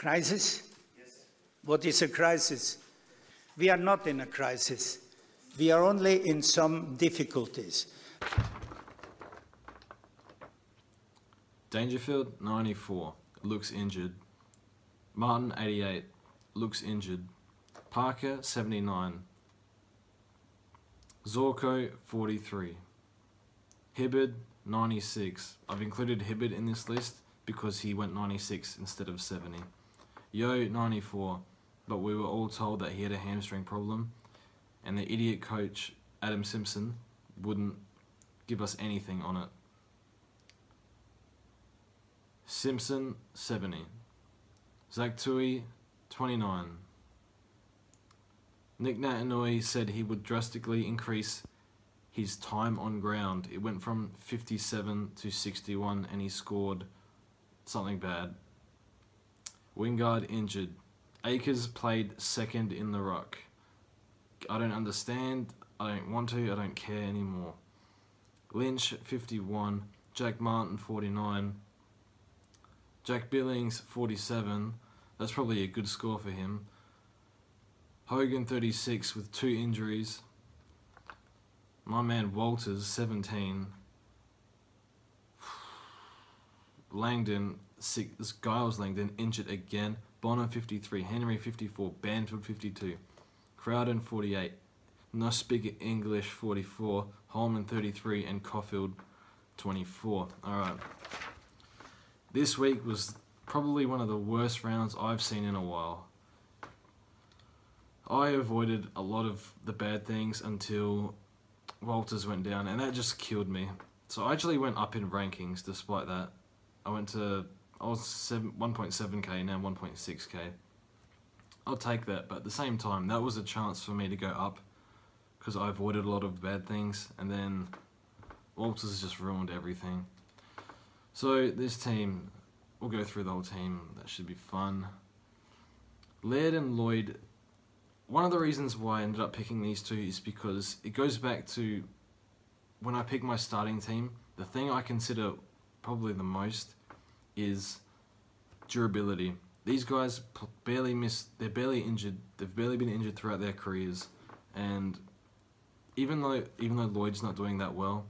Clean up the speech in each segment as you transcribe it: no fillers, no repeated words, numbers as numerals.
Crisis? Yes. What is a crisis? We are not in a crisis. We are only in some difficulties. Dangerfield, 94, looks injured. Martin, 88, looks injured. Parker, 79. Zorko, 43. Hibbard, 96. I've included Hibbard in this list because he went 96 instead of 70. Yo, 94, but we were all told that he had a hamstring problem, and the idiot coach, Adam Simpson, wouldn't give us anything on it. Simpson, 70. Zach Tui, 29. Nick Natanui said he would drastically increase his time on ground. It went from 57 to 61 and he scored something bad. Wingard injured. Akers played second in the ruck. I don't understand. I don't want to. I don't care anymore. Lynch, 51. Jack Martin, 49. Jack Billings, 47. That's probably a good score for him. Hogan, 36, with 2 injuries. My man Walters, 17. Langdon, 6. Giles Langdon, injured again. Bonner, 53. Henry, 54. Banfield, 52. Crowden, 48. No speak English, 44. Holman, 33. And Caulfield, 24. Alright. This week was probably one of the worst rounds I've seen in a while. I avoided a lot of the bad things until Walters went down, and that just killed me. So I actually went up in rankings despite that. I was 1.7k, now 1.6k. I'll take that, but at the same time, that was a chance for me to go up because I avoided a lot of bad things, and then Walters just ruined everything. So this team, we'll go through the whole team. That should be fun. Laird and Lloyd. One of the reasons why I ended up picking these two is because it goes back to when I pick my starting team, the thing I consider probably the most is durability. These guys barely miss, they're barely injured, they've barely been injured throughout their careers, and even though Lloyd's not doing that well,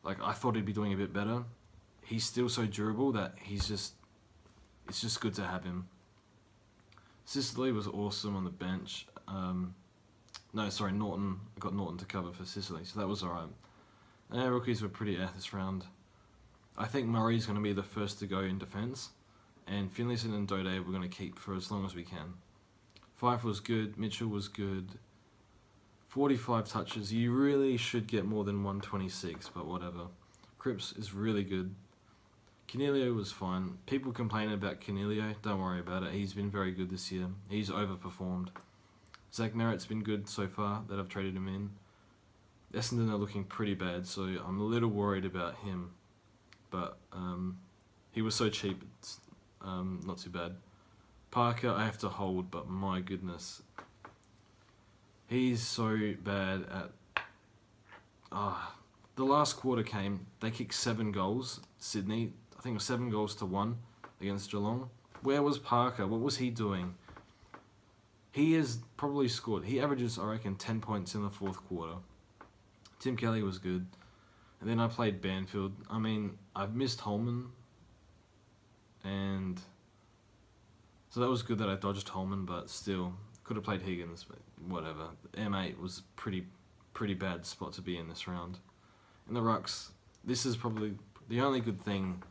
like I thought he'd be doing a bit better, he's still so durable that it's just good to have him. Sicily was awesome on the bench. No, sorry, Norton. I got Norton to cover for Sicily, so that was alright. And our rookies were pretty this round. I think Murray's going to be the first to go in defence, and Finlayson and Dode we're going to keep for as long as we can. Fife was good, Mitchell was good. 45 touches. You really should get more than 126, but whatever. Cripps is really good. Canelio was fine. People complain about Canelio. Don't worry about it. He's been very good this year. He's overperformed. Zach Merritt's been good so far that I've traded him in. Essendon are looking pretty bad, so I'm a little worried about him. But he was so cheap, it's not too bad. Parker, I have to hold, but my goodness. He's so bad at... the last quarter came, they kicked 7 goals, Sydney. I think it was 7 goals to 1 against Geelong. Where was Parker? What was he doing? He has probably scored. He averages, I reckon, 10 points in the 4th quarter. Tim Kelly was good. And then I played Banfield. I mean, I've missed Holman. And so that was good that I dodged Holman, but still, could have played Higgins, but whatever. M8 was pretty bad spot to be in this round. In the rucks, this is probably the only good thing,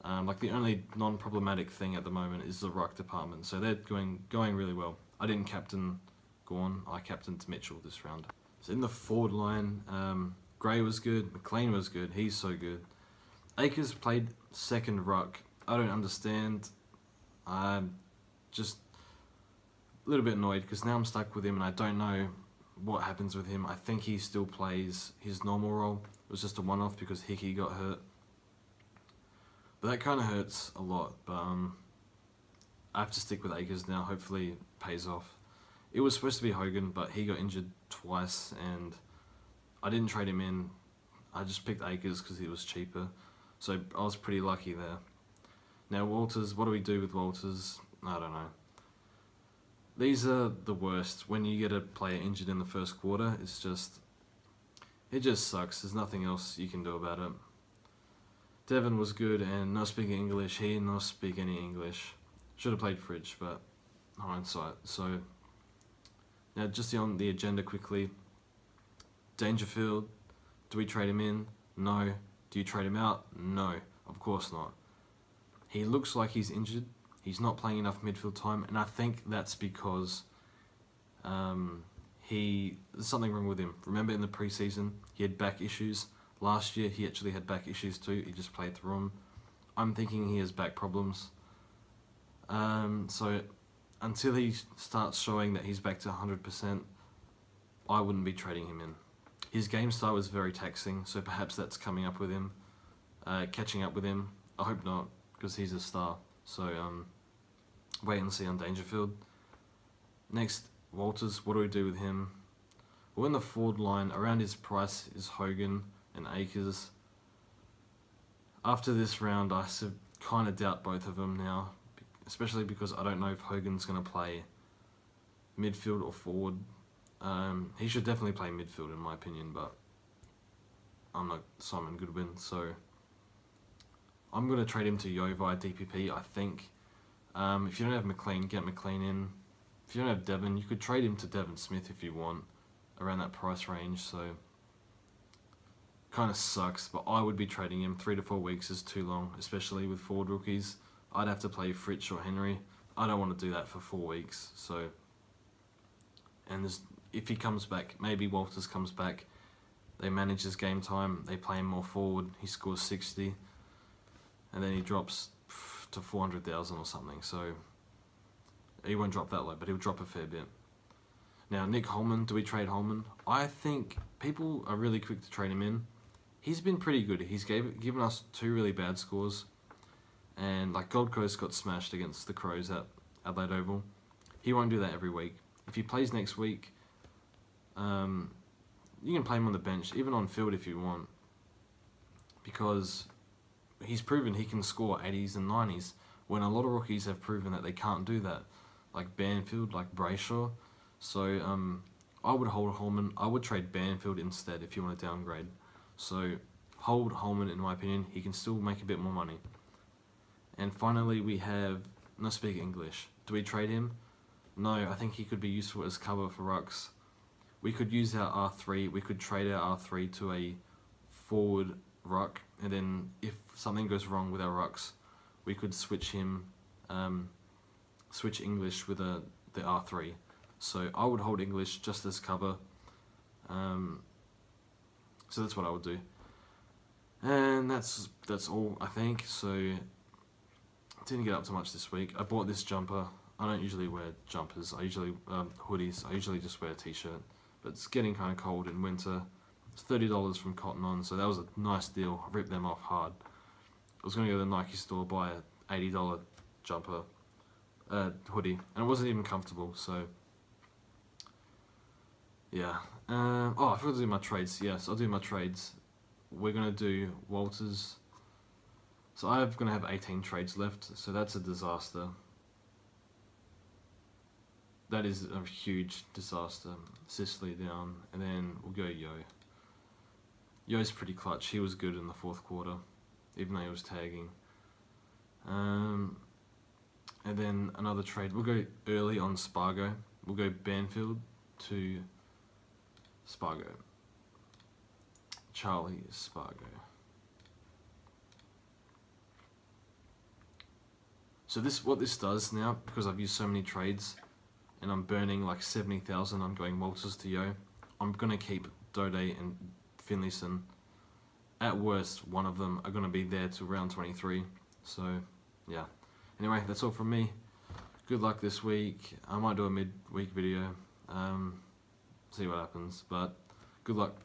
like the only non-problematic thing at the moment is the ruck department. So they're going really well. I didn't captain Gawn, I captained Mitchell this round. So in the forward line, Gray was good, McLean was good, he's so good. Akers played second ruck. I don't understand. I'm just a little bit annoyed because now I'm stuck with him and I don't know what happens with him. I think he still plays his normal role. It was just a one-off because Hickey got hurt. But that kind of hurts a lot. But I have to stick with Akers now. Hopefully it pays off. It was supposed to be Hogan, but he got injured twice and I didn't trade him in. I just picked Akers because he was cheaper. So I was pretty lucky there. Now Walters, what do we do with Walters? I don't know. These are the worst. When you get a player injured in the first quarter, it just sucks. There's nothing else you can do about it. Devon was good and not speaking English. He did not speak any English. Should have played Fridge, but hindsight. So now just on the agenda quickly. Dangerfield, do we trade him in? No. Do you trade him out? No, of course not. He looks like he's injured. He's not playing enough midfield time, and I think that's because there's something wrong with him. Remember in the preseason, he had back issues. Last year, he actually had back issues too. He just played through them. I'm thinking he has back problems. So until he starts showing that he's back to 100%, I wouldn't be trading him in. His game style was very taxing, so perhaps that's coming up with him, catching up with him. I hope not, because he's a star. So wait and see on Dangerfield. Next, Walters, what do we do with him? Well, in the forward line, around his price is Hogan and Akers. After this round, I kind of doubt both of them now, especially because I don't know if Hogan's going to play midfield or forward. He should definitely play midfield in my opinion, but I'm not Simon Goodwin, so I'm going to trade him to Yo via DPP, I think. If you don't have McLean, get McLean in. If you don't have Devon, you could trade him to Devon Smith if you want, around that price range, so kind of sucks, but I would be trading him. 3 to 4 weeks is too long, especially with forward rookies. I'd have to play Fritsch or Henry. I don't want to do that for 4 weeks, so... And if he comes back, maybe Walters comes back, they manage his game time, they play him more forward, he scores 60, and then he drops to 400,000 or something, so he won't drop that low, but he'll drop a fair bit. Now, Nick Holman, do we trade Holman? I think people are really quick to trade him in. He's been pretty good. He's given us 2 really bad scores, and like Gold Coast got smashed against the Crows at Adelaide Oval. He won't do that every week. If he plays next week, you can play him on the bench, even on field if you want, because he's proven he can score 80s and 90s, when a lot of rookies have proven that they can't do that, like Banfield, like Brayshaw. So I would hold Holman. I would trade Banfield instead if you want to downgrade. So hold Holman, in my opinion. He can still make a bit more money. And finally, we have not speak English. Do we trade him? No, I think he could be useful as cover for rucks. We could use our R3. We could trade our R3 to a forward ruck, and then if something goes wrong with our rucks, we could switch him, switch English with the R3. So I would hold English just as cover. So that's what I would do. And that's all, I think. So didn't get up to much this week. I bought this jumper. I don't usually wear jumpers. I usually hoodies. I usually just wear a t-shirt. But it's getting kind of cold in winter. It's $30 from Cotton On, so that was a nice deal. I ripped them off hard. I was going to go to the Nike store, buy a $80 jumper, hoodie, and it wasn't even comfortable. So yeah. Oh, I forgot to do my trades. Yes, I'll do my trades. We're going to do Walters. So I'm going to have 18 trades left, so that's a disaster. That is a huge disaster. Sicily down, and then we'll go Yo. Yo's pretty clutch. He was good in the 4th quarter, even though he was tagging. And then another trade. We'll go early on Spargo. We'll go Banfield to Spargo. Charlie Spargo. So what this does now, because I've used so many trades, and I'm burning like 70,000 on going Walters to Yo, I'm going to keep Dode and Finlayson. At worst, one of them are going to be there till round 23. So, yeah. Anyway, that's all from me. Good luck this week. I might do a mid-week video. See what happens, but good luck.